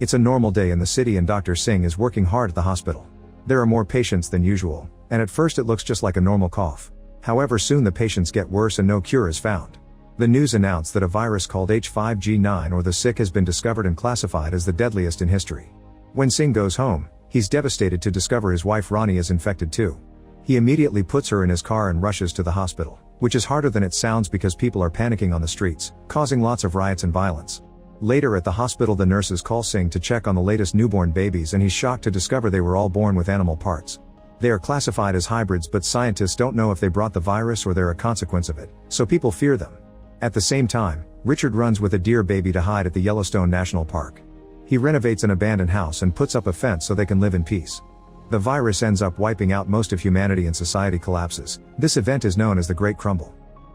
It's a normal day in the city and Dr. Singh is working hard at the hospital. There are more patients than usual, and at first it looks just like a normal cough. However, soon the patients get worse and no cure is found. The news announced that a virus called H5G9 or the sick has been discovered and classified as the deadliest in history. When Singh goes home, he's devastated to discover his wife Rani is infected too. He immediately puts her in his car and rushes to the hospital, which is harder than it sounds because people are panicking on the streets, causing lots of riots and violence. Later at the hospital, the nurses call Singh to check on the latest newborn babies and he's shocked to discover they were all born with animal parts. They are classified as hybrids, but scientists don't know if they brought the virus or they're a consequence of it, so people fear them. At the same time, Richard runs with a deer baby to hide at the Yellowstone National Park. He renovates an abandoned house and puts up a fence so they can live in peace. The virus ends up wiping out most of humanity and society collapses. This event is known as the Great Crumble.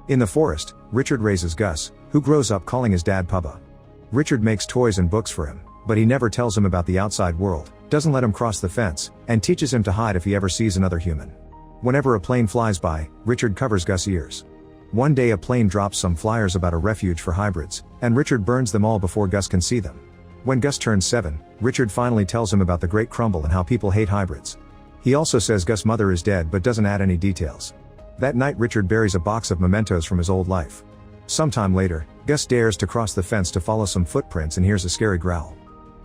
In the forest, Richard raises Gus, who grows up calling his dad Papa. Richard makes toys and books for him, but he never tells him about the outside world, doesn't let him cross the fence, and teaches him to hide if he ever sees another human. Whenever a plane flies by, Richard covers Gus' ears. One day a plane drops some flyers about a refuge for hybrids, and Richard burns them all before Gus can see them. When Gus turns 7, Richard finally tells him about the Great Crumble and how people hate hybrids. He also says Gus' mother is dead but doesn't add any details. That night Richard buries a box of mementos from his old life. Sometime later, Gus dares to cross the fence to follow some footprints and hears a scary growl.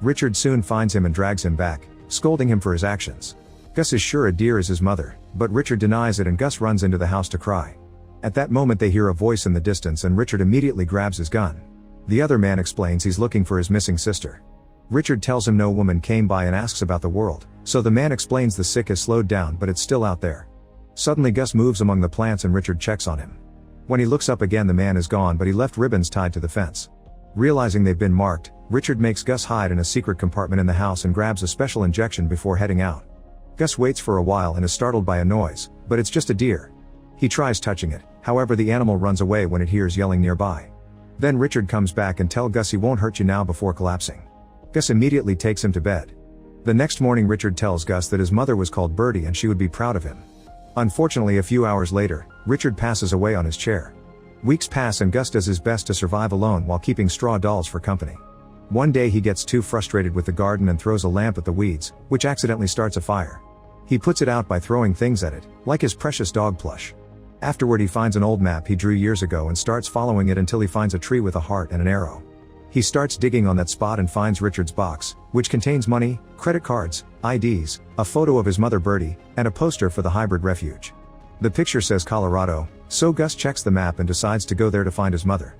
Richard soon finds him and drags him back, scolding him for his actions. Gus is sure a deer is his mother, but Richard denies it and Gus runs into the house to cry. At that moment they hear a voice in the distance and Richard immediately grabs his gun. The other man explains he's looking for his missing sister. Richard tells him no woman came by and asks about the world, so the man explains the sick has slowed down but it's still out there. Suddenly Gus moves among the plants and Richard checks on him. When he looks up again the man is gone, but he left ribbons tied to the fence. Realizing they've been marked, Richard makes Gus hide in a secret compartment in the house and grabs a special injection before heading out. Gus waits for a while and is startled by a noise, but it's just a deer. He tries touching it, however the animal runs away when it hears yelling nearby. Then Richard comes back and tells Gus he won't hurt you now before collapsing. Gus immediately takes him to bed. The next morning Richard tells Gus that his mother was called Birdie and she would be proud of him. Unfortunately, a few hours later, Richard passes away on his chair. Weeks pass and Gus does his best to survive alone while keeping straw dolls for company. One day he gets too frustrated with the garden and throws a lamp at the weeds, which accidentally starts a fire. He puts it out by throwing things at it, like his precious dog plush. Afterward he finds an old map he drew years ago and starts following it until he finds a tree with a heart and an arrow. He starts digging on that spot and finds Richard's box, which contains money, credit cards, IDs, a photo of his mother Birdie, and a poster for the hybrid refuge. The picture says Colorado, so Gus checks the map and decides to go there to find his mother.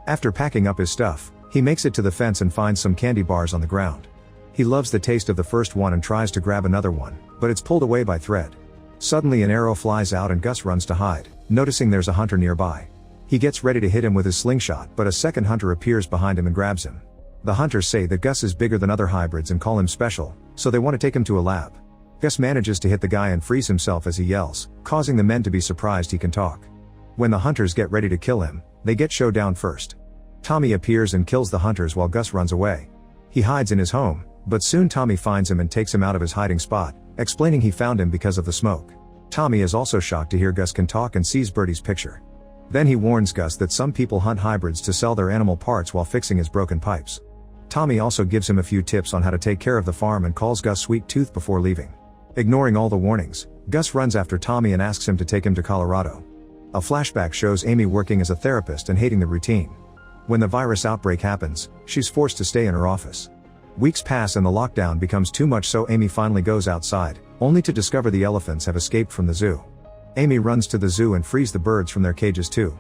After packing up his stuff, he makes it to the fence and finds some candy bars on the ground. He loves the taste of the first one and tries to grab another one, but it's pulled away by thread. Suddenly an arrow flies out and Gus runs to hide, noticing there's a hunter nearby. He gets ready to hit him with his slingshot, but a second hunter appears behind him and grabs him. The hunters say that Gus is bigger than other hybrids and call him special, so they want to take him to a lab. Gus manages to hit the guy and frees himself as he yells, causing the men to be surprised he can talk. When the hunters get ready to kill him, they get showdown first. Tommy appears and kills the hunters while Gus runs away. He hides in his home, but soon Tommy finds him and takes him out of his hiding spot, explaining he found him because of the smoke. Tommy is also shocked to hear Gus can talk and sees Birdie's picture. Then he warns Gus that some people hunt hybrids to sell their animal parts while fixing his broken pipes. Tommy also gives him a few tips on how to take care of the farm and calls Gus Sweet Tooth before leaving. Ignoring all the warnings, Gus runs after Tommy and asks him to take him to Colorado. A flashback shows Amy working as a therapist and hating the routine. When the virus outbreak happens, she's forced to stay in her office. Weeks pass and the lockdown becomes too much, so Amy finally goes outside, only to discover the elephants have escaped from the zoo. Amy runs to the zoo and frees the birds from their cages too.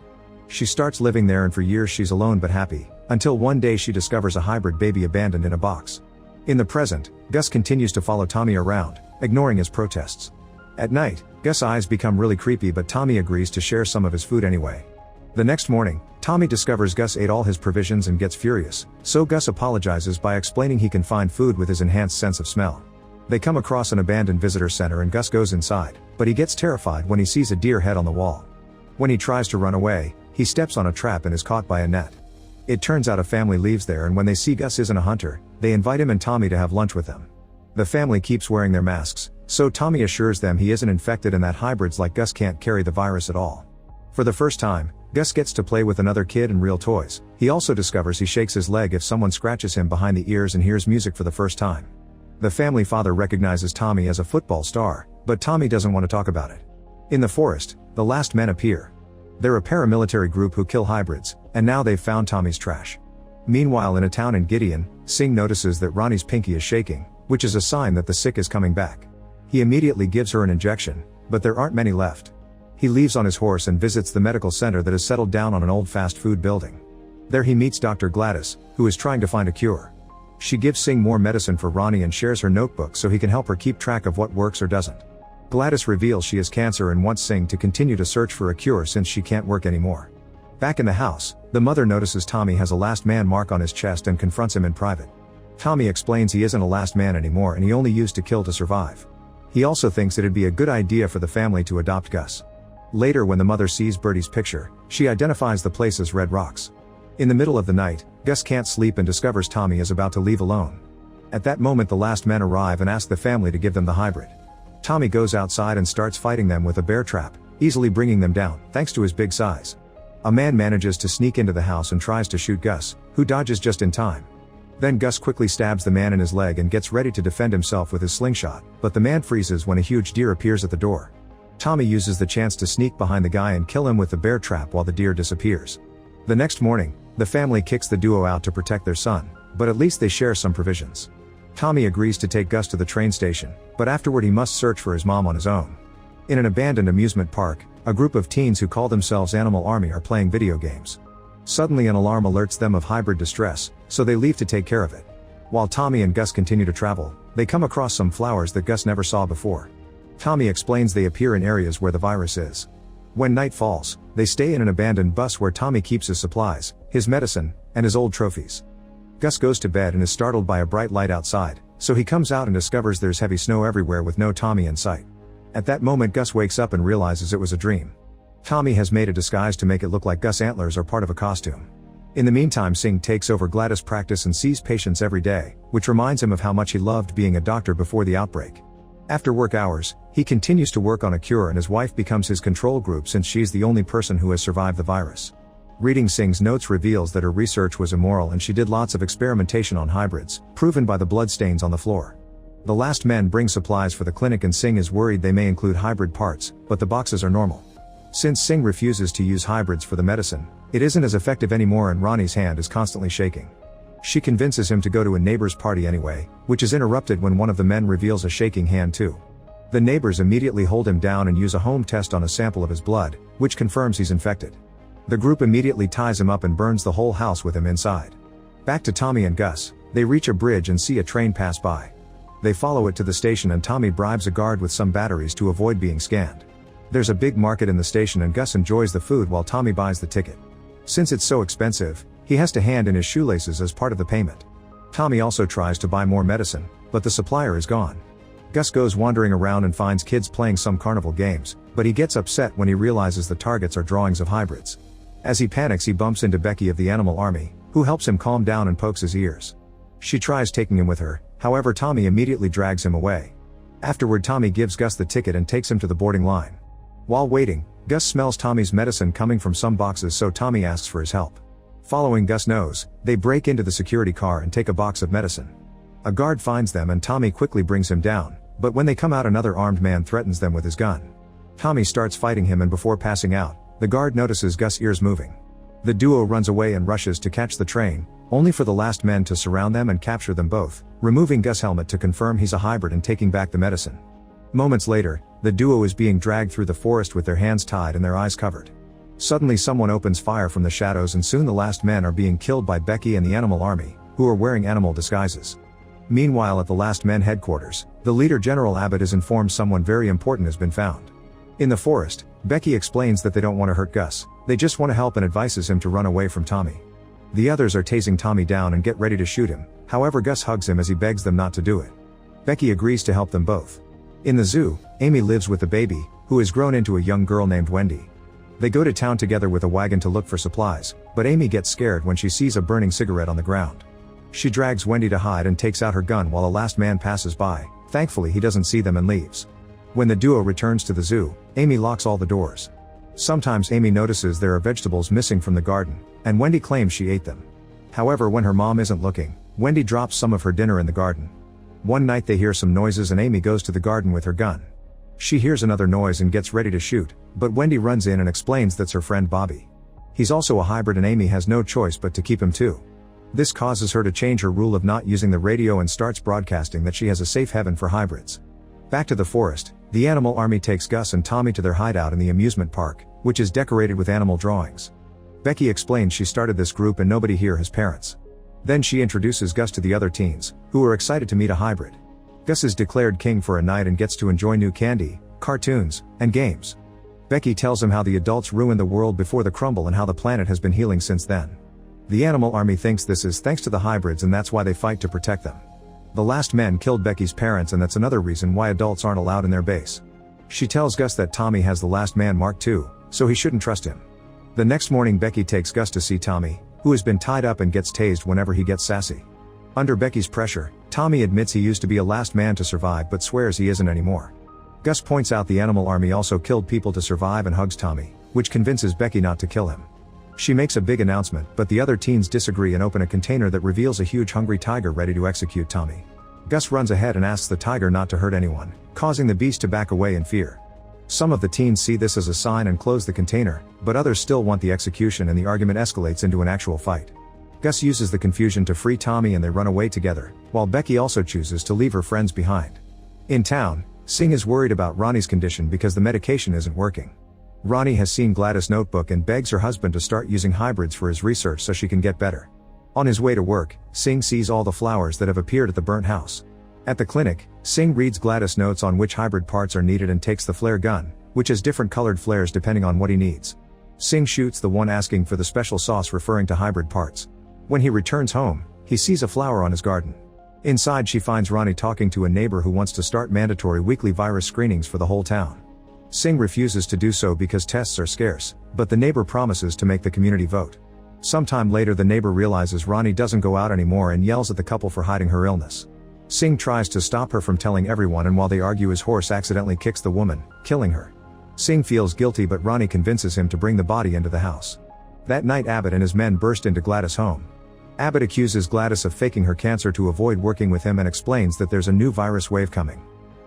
She starts living there and for years she's alone but happy, until one day she discovers a hybrid baby abandoned in a box. In the present, Gus continues to follow Tommy around, ignoring his protests. At night, Gus' eyes become really creepy but Tommy agrees to share some of his food anyway. The next morning, Tommy discovers Gus ate all his provisions and gets furious, so Gus apologizes by explaining he can find food with his enhanced sense of smell. They come across an abandoned visitor center and Gus goes inside, but he gets terrified when he sees a deer head on the wall. When he tries to run away, he steps on a trap and is caught by a net. It turns out a family leaves there, and when they see Gus isn't a hunter, they invite him and Tommy to have lunch with them. The family keeps wearing their masks, so Tommy assures them he isn't infected and that hybrids like Gus can't carry the virus at all. For the first time, Gus gets to play with another kid and real toys. He also discovers he shakes his leg if someone scratches him behind the ears and hears music for the first time. The family father recognizes Tommy as a football star, but Tommy doesn't want to talk about it. In the forest, the last men appear. They're a paramilitary group who kill hybrids, and now they've found Tommy's trash. Meanwhile, in a town in Gideon, Singh notices that Ronnie's pinky is shaking, which is a sign that the sick is coming back. He immediately gives her an injection, but there aren't many left. He leaves on his horse and visits the medical center that has settled down on an old fast food building. There he meets Dr. Gladys, who is trying to find a cure. She gives Singh more medicine for Ronnie and shares her notebook so he can help her keep track of what works or doesn't. Gladys reveals she has cancer and wants Singh to continue to search for a cure since she can't work anymore. Back in the house, the mother notices Tommy has a last man mark on his chest and confronts him in private. Tommy explains he isn't a last man anymore and he only used to kill to survive. He also thinks it'd be a good idea for the family to adopt Gus. Later, when the mother sees Birdie's picture, she identifies the place as Red Rocks. In the middle of the night, Gus can't sleep and discovers Tommy is about to leave alone. At that moment, the last men arrive and ask the family to give them the hybrid. Tommy goes outside and starts fighting them with a bear trap, easily bringing them down, thanks to his big size. A man manages to sneak into the house and tries to shoot Gus, who dodges just in time. Then Gus quickly stabs the man in his leg and gets ready to defend himself with his slingshot, but the man freezes when a huge deer appears at the door. Tommy uses the chance to sneak behind the guy and kill him with the bear trap while the deer disappears. The next morning, the family kicks the duo out to protect their son, but at least they share some provisions. Tommy agrees to take Gus to the train station, but afterward he must search for his mom on his own. In an abandoned amusement park, a group of teens who call themselves Animal Army are playing video games. Suddenly an alarm alerts them of hybrid distress, so they leave to take care of it. While Tommy and Gus continue to travel, they come across some flowers that Gus never saw before. Tommy explains they appear in areas where the virus is. When night falls, they stay in an abandoned bus where Tommy keeps his supplies, his medicine, and his old trophies. Gus goes to bed and is startled by a bright light outside, so he comes out and discovers there's heavy snow everywhere with no Tommy in sight. At that moment, Gus wakes up and realizes it was a dream. Tommy has made a disguise to make it look like Gus' antlers are part of a costume. In the meantime, Singh takes over Gladys' practice and sees patients every day, which reminds him of how much he loved being a doctor before the outbreak. After work hours, he continues to work on a cure and his wife becomes his control group since she's the only person who has survived the virus. Reading Singh's notes reveals that her research was immoral and she did lots of experimentation on hybrids, proven by the bloodstains on the floor. The last men bring supplies for the clinic and Singh is worried they may include hybrid parts, but the boxes are normal. Since Singh refuses to use hybrids for the medicine, it isn't as effective anymore and Ronnie's hand is constantly shaking. She convinces him to go to a neighbor's party anyway, which is interrupted when one of the men reveals a shaking hand too. The neighbors immediately hold him down and use a home test on a sample of his blood, which confirms he's infected. The group immediately ties him up and burns the whole house with him inside. Back to Tommy and Gus, they reach a bridge and see a train pass by. They follow it to the station and Tommy bribes a guard with some batteries to avoid being scanned. There's a big market in the station and Gus enjoys the food while Tommy buys the ticket. Since it's so expensive, he has to hand in his shoelaces as part of the payment. Tommy also tries to buy more medicine, but the supplier is gone. Gus goes wandering around and finds kids playing some carnival games, but he gets upset when he realizes the targets are drawings of hybrids. As he panics, he bumps into Becky of the Animal Army, who helps him calm down and pokes his ears. She tries taking him with her, however Tommy immediately drags him away. Afterward, Tommy gives Gus the ticket and takes him to the boarding line. While waiting, Gus smells Tommy's medicine coming from some boxes, so Tommy asks for his help. Following Gus' nose, they break into the security car and take a box of medicine. A guard finds them and Tommy quickly brings him down, but when they come out, another armed man threatens them with his gun. Tommy starts fighting him and before passing out, the guard notices Gus' ears moving. The duo runs away and rushes to catch the train, only for the last men to surround them and capture them both, removing Gus' helmet to confirm he's a hybrid and taking back the medicine. Moments later, the duo is being dragged through the forest with their hands tied and their eyes covered. Suddenly someone opens fire from the shadows and soon the last men are being killed by Becky and the Animal Army, who are wearing animal disguises. Meanwhile, at the last men headquarters, the leader General Abbott is informed someone very important has been found. In the forest, Becky explains that they don't want to hurt Gus, they just want to help and advises him to run away from Tommy. The others are tasing Tommy down and get ready to shoot him, however Gus hugs him as he begs them not to do it. Becky agrees to help them both. In the zoo, Amy lives with the baby, who has grown into a young girl named Wendy. They go to town together with a wagon to look for supplies, but Amy gets scared when she sees a burning cigarette on the ground. She drags Wendy to hide and takes out her gun while a last man passes by. Thankfully he doesn't see them and leaves. When the duo returns to the zoo, Amy locks all the doors. Sometimes Amy notices there are vegetables missing from the garden, and Wendy claims she ate them. However, when her mom isn't looking, Wendy drops some of her dinner in the garden. One night they hear some noises and Amy goes to the garden with her gun. She hears another noise and gets ready to shoot, but Wendy runs in and explains that's her friend Bobby. He's also a hybrid and Amy has no choice but to keep him too. This causes her to change her rule of not using the radio and starts broadcasting that she has a safe haven for hybrids. Back to the forest, the animal army takes Gus and Tommy to their hideout in the amusement park, which is decorated with animal drawings. Becky explains she started this group and nobody here has parents. Then she introduces Gus to the other teens, who are excited to meet a hybrid. Gus is declared king for a night and gets to enjoy new candy, cartoons, and games. Becky tells him how the adults ruined the world before the crumble and how the planet has been healing since then. The animal army thinks this is thanks to the hybrids and that's why they fight to protect them. The last men killed Becky's parents and that's another reason why adults aren't allowed in their base. She tells Gus that Tommy has the last man mark too, so he shouldn't trust him. The next morning Becky takes Gus to see Tommy, who has been tied up and gets tased whenever he gets sassy. Under Becky's pressure, Tommy admits he used to be a last man to survive but swears he isn't anymore. Gus points out the animal army also killed people to survive and hugs Tommy, which convinces Becky not to kill him. She makes a big announcement, but the other teens disagree and open a container that reveals a huge hungry tiger ready to execute Tommy. Gus runs ahead and asks the tiger not to hurt anyone, causing the beast to back away in fear. Some of the teens see this as a sign and close the container, but others still want the execution and the argument escalates into an actual fight. Gus uses the confusion to free Tommy and they run away together, while Becky also chooses to leave her friends behind. In town, Singh is worried about Ronnie's condition because the medication isn't working. Ronnie has seen Gladys' notebook and begs her husband to start using hybrids for his research so she can get better. On his way to work, Singh sees all the flowers that have appeared at the burnt house. At the clinic, Singh reads Gladys' notes on which hybrid parts are needed and takes the flare gun, which has different colored flares depending on what he needs. Singh shoots the one asking for the special sauce referring to hybrid parts. When he returns home, he sees a flower on his garden. Inside she finds Ronnie talking to a neighbor who wants to start mandatory weekly virus screenings for the whole town. Singh refuses to do so because tests are scarce, but the neighbor promises to make the community vote. Sometime later the neighbor realizes Ronnie doesn't go out anymore and yells at the couple for hiding her illness. Singh tries to stop her from telling everyone and while they argue his horse accidentally kicks the woman, killing her. Singh feels guilty but Ronnie convinces him to bring the body into the house. That night Abbott and his men burst into Gladys' home. Abbott accuses Gladys of faking her cancer to avoid working with him and explains that there's a new virus wave coming.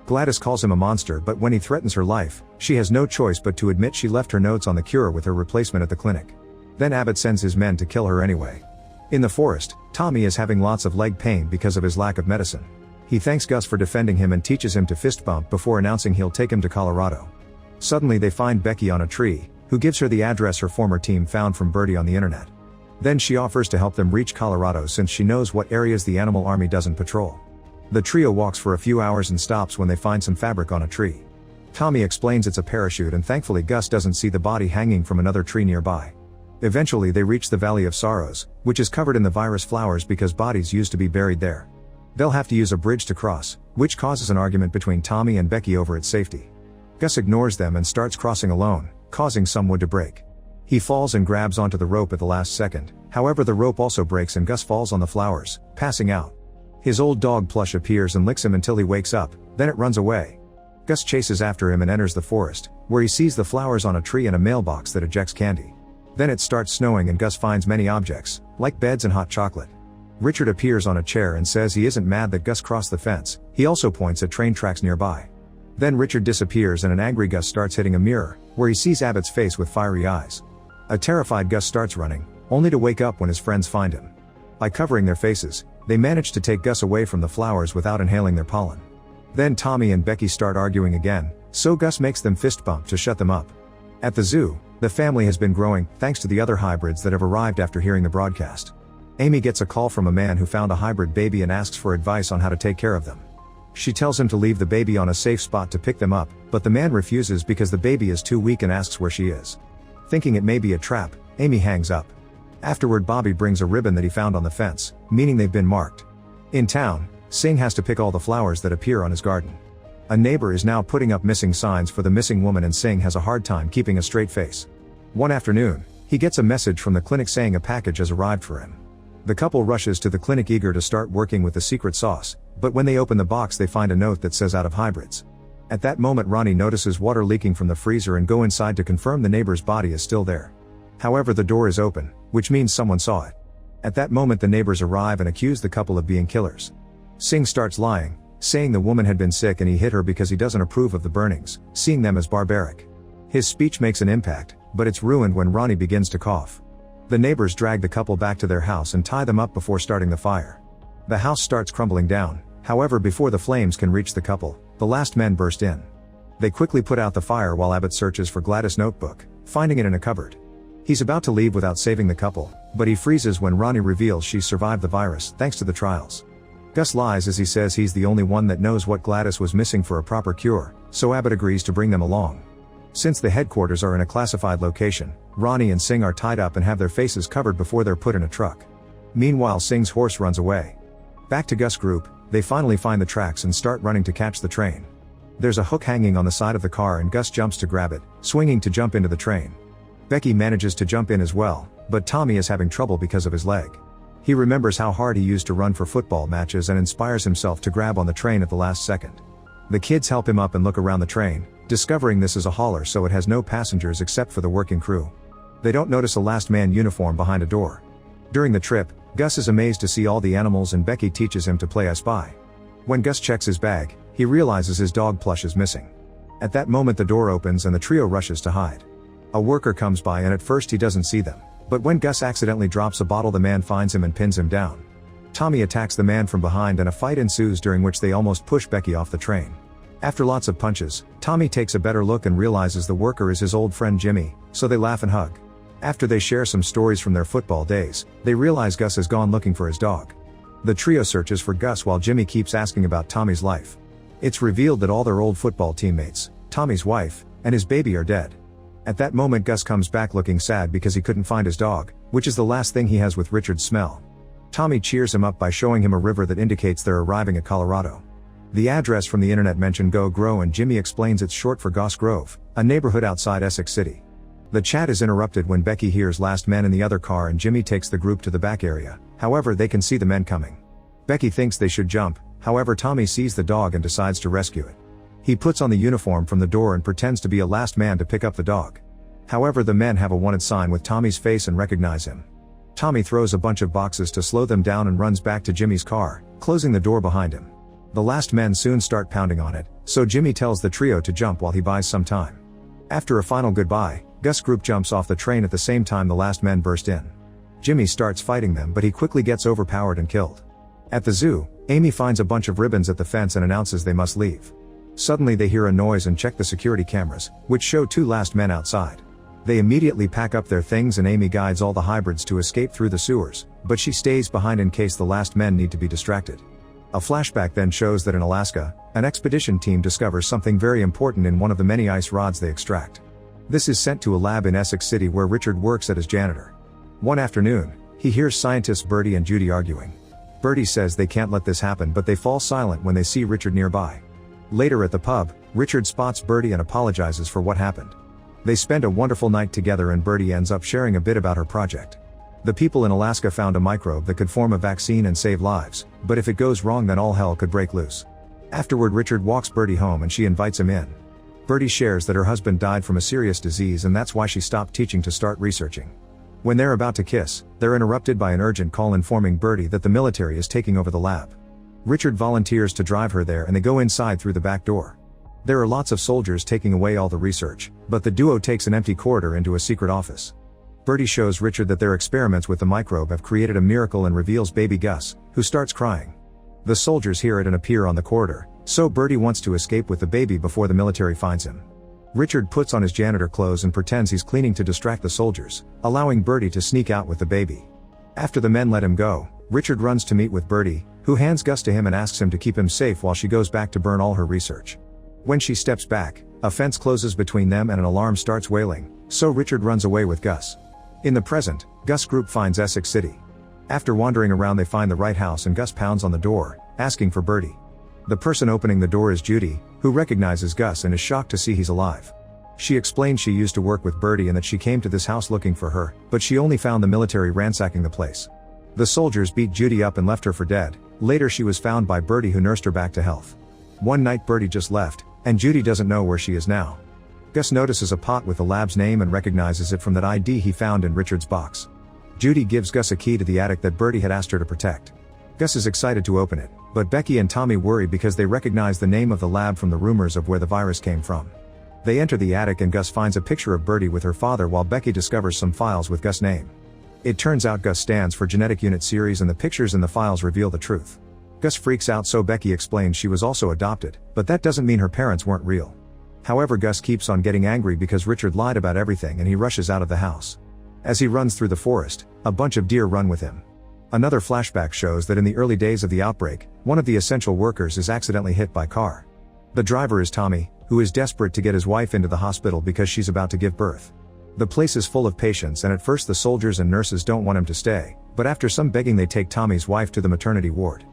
Gladys calls him a monster but when he threatens her life, she has no choice but to admit she left her notes on the cure with her replacement at the clinic. Then Abbott sends his men to kill her anyway. In the forest, Tommy is having lots of leg pain because of his lack of medicine. He thanks Gus for defending him and teaches him to fist bump before announcing he'll take him to Colorado. Suddenly they find Becky on a tree, who gives her the address her former team found from Birdie on the internet. Then she offers to help them reach Colorado since she knows what areas the animal army doesn't patrol. The trio walks for a few hours and stops when they find some fabric on a tree. Tommy explains it's a parachute and thankfully Gus doesn't see the body hanging from another tree nearby. Eventually they reach the Valley of Sorrows, which is covered in the virus flowers because bodies used to be buried there. They'll have to use a bridge to cross, which causes an argument between Tommy and Becky over its safety. Gus ignores them and starts crossing alone, causing some wood to break. He falls and grabs onto the rope at the last second, however the rope also breaks and Gus falls on the flowers, passing out. His old dog Plush appears and licks him until he wakes up, then it runs away. Gus chases after him and enters the forest, where he sees the flowers on a tree and a mailbox that ejects candy. Then it starts snowing and Gus finds many objects, like beds and hot chocolate. Richard appears on a chair and says he isn't mad that Gus crossed the fence, he also points at train tracks nearby. Then Richard disappears and an angry Gus starts hitting a mirror, where he sees Abbott's face with fiery eyes. A terrified Gus starts running, only to wake up when his friends find him. By covering their faces, they manage to take Gus away from the flowers without inhaling their pollen. Then Tommy and Becky start arguing again, so Gus makes them fist bump to shut them up. At the zoo, the family has been growing, thanks to the other hybrids that have arrived after hearing the broadcast. Amy gets a call from a man who found a hybrid baby and asks for advice on how to take care of them. She tells him to leave the baby on a safe spot to pick them up, but the man refuses because the baby is too weak and asks where she is. Thinking it may be a trap, Amy hangs up. Afterward Bobby brings a ribbon that he found on the fence, meaning they've been marked. In town, Singh has to pick all the flowers that appear on his garden. A neighbor is now putting up missing signs for the missing woman and Singh has a hard time keeping a straight face. One afternoon, he gets a message from the clinic saying a package has arrived for him. The couple rushes to the clinic eager to start working with the secret sauce, but when they open the box they find a note that says out of hybrids. At that moment Ronnie notices water leaking from the freezer and go inside to confirm the neighbor's body is still there. However, the door is open, which means someone saw it. At that moment the neighbors arrive and accuse the couple of being killers. Singh starts lying, saying the woman had been sick and he hit her because he doesn't approve of the burnings, seeing them as barbaric. His speech makes an impact, but it's ruined when Ronnie begins to cough. The neighbors drag the couple back to their house and tie them up before starting the fire. The house starts crumbling down, however before the flames can reach the couple, the last men burst in. They quickly put out the fire while Abbott searches for Gladys' notebook, finding it in a cupboard. He's about to leave without saving the couple, but he freezes when Ronnie reveals she's survived the virus thanks to the trials. Gus lies as he says he's the only one that knows what Gladys was missing for a proper cure, so Abbott agrees to bring them along. Since the headquarters are in a classified location, Ronnie and Singh are tied up and have their faces covered before they're put in a truck. Meanwhile Singh's horse runs away. Back to Gus' group, they finally find the tracks and start running to catch the train. There's a hook hanging on the side of the car and Gus jumps to grab it, swinging to jump into the train. Becky manages to jump in as well, but Tommy is having trouble because of his leg. He remembers how hard he used to run for football matches and inspires himself to grab on the train at the last second. The kids help him up and look around the train, discovering this is a hauler so it has no passengers except for the working crew. They don't notice a last man uniform behind a door. During the trip, Gus is amazed to see all the animals and Becky teaches him to play I Spy. When Gus checks his bag, he realizes his dog plush is missing. At that moment the door opens and the trio rushes to hide. A worker comes by and at first he doesn't see them, but when Gus accidentally drops a bottle the man finds him and pins him down. Tommy attacks the man from behind and a fight ensues during which they almost push Becky off the train. After lots of punches, Tommy takes a better look and realizes the worker is his old friend Jimmy, so they laugh and hug. After they share some stories from their football days, they realize Gus has gone looking for his dog. The trio searches for Gus while Jimmy keeps asking about Tommy's life. It's revealed that all their old football teammates, Tommy's wife, and his baby are dead. At that moment Gus comes back looking sad because he couldn't find his dog, which is the last thing he has with Richard's smell. Tommy cheers him up by showing him a river that indicates they're arriving at Colorado. The address from the internet mentioned Go Grow and Jimmy explains it's short for Goss Grove, a neighborhood outside Essex City. The chat is interrupted when Becky hears last men in the other car and Jimmy takes the group to the back area, however they can see the men coming. Becky thinks they should jump, however Tommy sees the dog and decides to rescue it. He puts on the uniform from the door and pretends to be a last man to pick up the dog. However the men have a wanted sign with Tommy's face and recognize him. Tommy throws a bunch of boxes to slow them down and runs back to Jimmy's car, closing the door behind him. The last men soon start pounding on it, so Jimmy tells the trio to jump while he buys some time. After a final goodbye, Gus' group jumps off the train at the same time the last men burst in. Jimmy starts fighting them but he quickly gets overpowered and killed. At the zoo, Amy finds a bunch of ribbons at the fence and announces they must leave. Suddenly they hear a noise and check the security cameras, which show two last men outside. They immediately pack up their things and Amy guides all the hybrids to escape through the sewers, but she stays behind in case the last men need to be distracted. A flashback then shows that in Alaska, an expedition team discovers something very important in one of the many ice rods they extract. This is sent to a lab in Essex City where Richard works as janitor. One afternoon, he hears scientists Bertie and Judy arguing. Bertie says they can't let this happen but they fall silent when they see Richard nearby. Later at the pub, Richard spots Bertie and apologizes for what happened. They spend a wonderful night together and Bertie ends up sharing a bit about her project. The people in Alaska found a microbe that could form a vaccine and save lives, but if it goes wrong then all hell could break loose. Afterward Richard walks Bertie home and she invites him in. Bertie shares that her husband died from a serious disease and that's why she stopped teaching to start researching. When they're about to kiss, they're interrupted by an urgent call informing Bertie that the military is taking over the lab. Richard volunteers to drive her there and they go inside through the back door. There are lots of soldiers taking away all the research, but the duo takes an empty corridor into a secret office. Bertie shows Richard that their experiments with the microbe have created a miracle and reveals baby Gus, who starts crying. The soldiers hear it and appear on the corridor, so Bertie wants to escape with the baby before the military finds him. Richard puts on his janitor clothes and pretends he's cleaning to distract the soldiers, allowing Bertie to sneak out with the baby. After the men let him go, Richard runs to meet with Bertie, who hands Gus to him and asks him to keep him safe while she goes back to burn all her research. When she steps back, a fence closes between them and an alarm starts wailing, so Richard runs away with Gus. In the present, Gus' group finds Essex City. After wandering around they find the right house and Gus pounds on the door, asking for Bertie. The person opening the door is Judy, who recognizes Gus and is shocked to see he's alive. She explains she used to work with Bertie and that she came to this house looking for her, but she only found the military ransacking the place. The soldiers beat Judy up and left her for dead. Later she was found by Bertie who nursed her back to health. One night Bertie just left, And Judy doesn't know where she is now. Gus notices a pot with the lab's name and recognizes it from that ID he found in Richard's box. Judy gives Gus a key to the attic that Bertie had asked her to protect. Gus is excited to open it, but Becky and Tommy worry because they recognize the name of the lab from the rumors of where the virus came from. They enter the attic and Gus finds a picture of Bertie with her father while Becky discovers some files with Gus' name. It turns out Gus stands for Genetic Unit Series and the pictures in the files reveal the truth. Gus freaks out, so Becky explains she was also adopted, but that doesn't mean her parents weren't real. However, Gus keeps on getting angry because Richard lied about everything and he rushes out of the house. As he runs through the forest, a bunch of deer run with him. Another flashback shows that in the early days of the outbreak, one of the essential workers is accidentally hit by a car. The driver is Tommy, who is desperate to get his wife into the hospital because she's about to give birth. The place is full of patients and at first the soldiers and nurses don't want him to stay, but after some begging they take Tommy's wife to the maternity ward.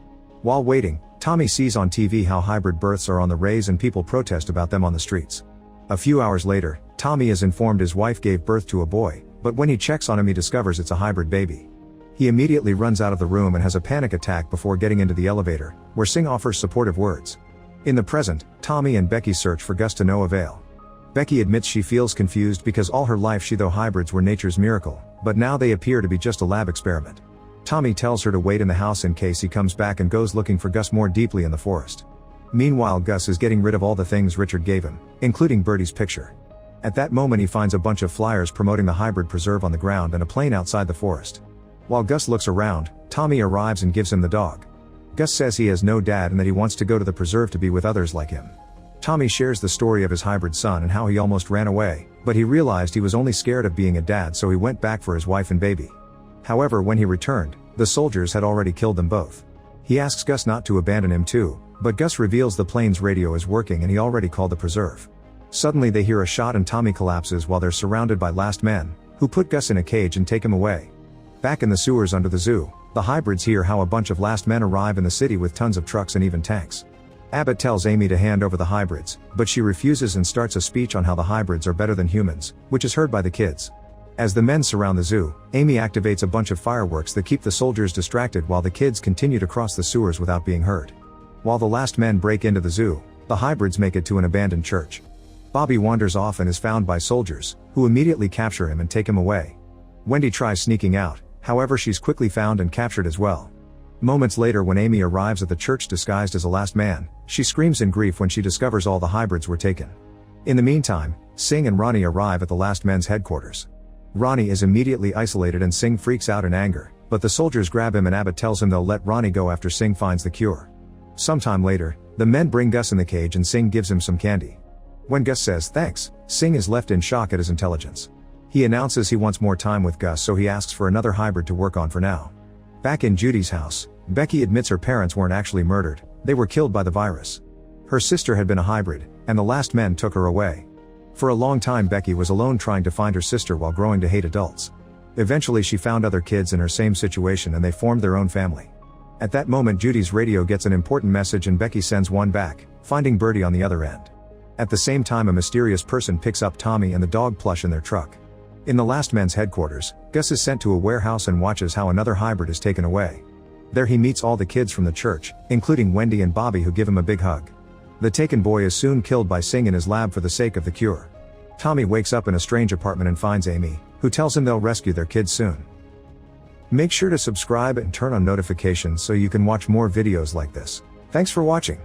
While waiting, Tommy sees on TV how hybrid births are on the rise and people protest about them on the streets. A few hours later, Tommy is informed his wife gave birth to a boy, but when he checks on him he discovers it's a hybrid baby. He immediately runs out of the room and has a panic attack before getting into the elevator, where Singh offers supportive words. In the present, Tommy and Becky search for Gus to no avail. Becky admits she feels confused because all her life she thought hybrids were nature's miracle, but now they appear to be just a lab experiment. Tommy tells her to wait in the house in case he comes back and goes looking for Gus more deeply in the forest. Meanwhile, Gus is getting rid of all the things Richard gave him, including Bertie's picture. At that moment he finds a bunch of flyers promoting the hybrid preserve on the ground and a plane outside the forest. While Gus looks around, Tommy arrives and gives him the dog. Gus says he has no dad and that he wants to go to the preserve to be with others like him. Tommy shares the story of his hybrid son and how he almost ran away, but he realized he was only scared of being a dad, so he went back for his wife and baby. However, when he returned, the soldiers had already killed them both. He asks Gus not to abandon him too, but Gus reveals the plane's radio is working and he already called the preserve. Suddenly they hear a shot and Tommy collapses while they're surrounded by last men, who put Gus in a cage and take him away. Back in the sewers under the zoo, the hybrids hear how a bunch of last men arrive in the city with tons of trucks and even tanks. Abbott tells Amy to hand over the hybrids, but she refuses and starts a speech on how the hybrids are better than humans, which is heard by the kids. As the men surround the zoo, Amy activates a bunch of fireworks that keep the soldiers distracted while the kids continue to cross the sewers without being hurt. While the last men break into the zoo, the hybrids make it to an abandoned church. Bobby wanders off and is found by soldiers, who immediately capture him and take him away. Wendy tries sneaking out, however she's quickly found and captured as well. Moments later, when Amy arrives at the church disguised as a last man, she screams in grief when she discovers all the hybrids were taken. In the meantime, Singh and Ronnie arrive at the last men's headquarters. Ronnie is immediately isolated and Singh freaks out in anger, but the soldiers grab him and Abbott tells him they'll let Ronnie go after Singh finds the cure. Sometime later, the men bring Gus in the cage and Singh gives him some candy. When Gus says thanks, Singh is left in shock at his intelligence. He announces he wants more time with Gus, so he asks for another hybrid to work on for now. Back in Judy's house, Becky admits her parents weren't actually murdered, they were killed by the virus. Her sister had been a hybrid, and the last men took her away. For a long time Becky was alone trying to find her sister while growing to hate adults. Eventually she found other kids in her same situation and they formed their own family. At that moment Judy's radio gets an important message and Becky sends one back, finding Bertie on the other end. At the same time a mysterious person picks up Tommy and the dog plush in their truck. In the last men's headquarters, Gus is sent to a warehouse and watches how another hybrid is taken away. There he meets all the kids from the church, including Wendy and Bobby, who give him a big hug. The taken boy is soon killed by Singh in his lab for the sake of the cure. Tommy wakes up in a strange apartment and finds Amy, who tells him they'll rescue their kids soon. Make sure to subscribe and turn on notifications so you can watch more videos like this. Thanks for watching.